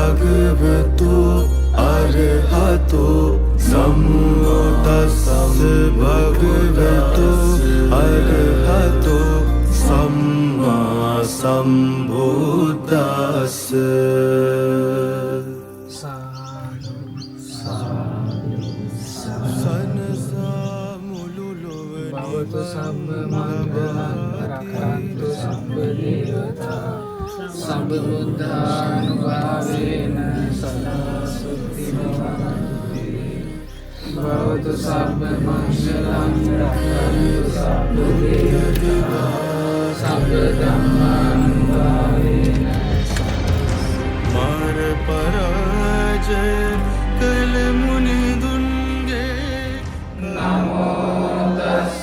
භගවතු අරහතෝ සම්බුද්දස්ස භගවතු අරහතෝ සම්මා සම්බුද්දස්ස. භවතු සම්ම මංගලං රක්ඛන්තු සම්ම දේවතා සම්බ බුද්ධානුභාවේන සදා සුඛී භවන්තු. භවතු සම්ම මංගලං රක්ඛන්තු සම්ම දේවතා සම්බ ධම්මානුභාවේන. මාර පරාජය කළ මුනිදුන්ගේ නමෝ තස්ස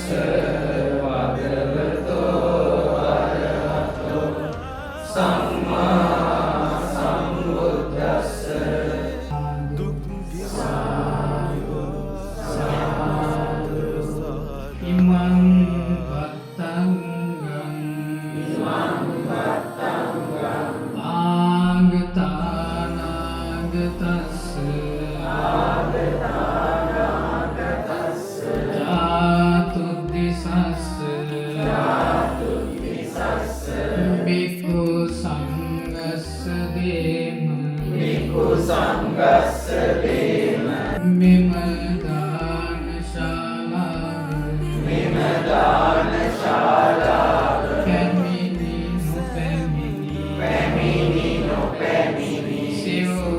භගවතෝ අරහතෝ සම්මා සම්බුද්දස්ස. ඉමං වත්තංගං ආගතානාගතස්ස බික්ඛු සංඝස්ස දේම මෙම දානශාලාව පැමිණි නොපැමිණි සියලු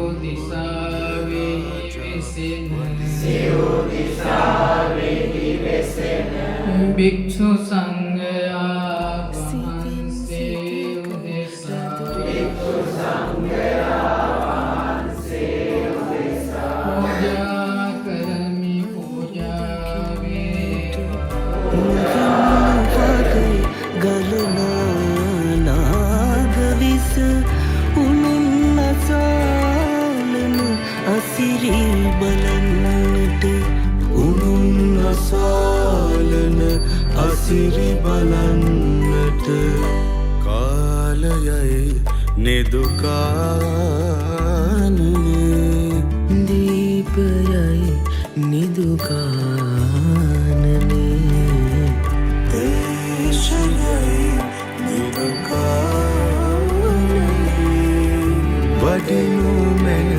දිසාවෙහි වෙසෙන භික්ෂු සංඝයා වහන්සේ උදෙසා පූජා කරමි. ගලනානාග විස උනුන් අසාලන අසිරි බලන්නට උනුන් අසාලන අසිරි බලන්නට කාලයයි නිදුකානනේ දීපයයි නිදුකානනේ දේශයයි නිදුකානනේ වඩිනු මැන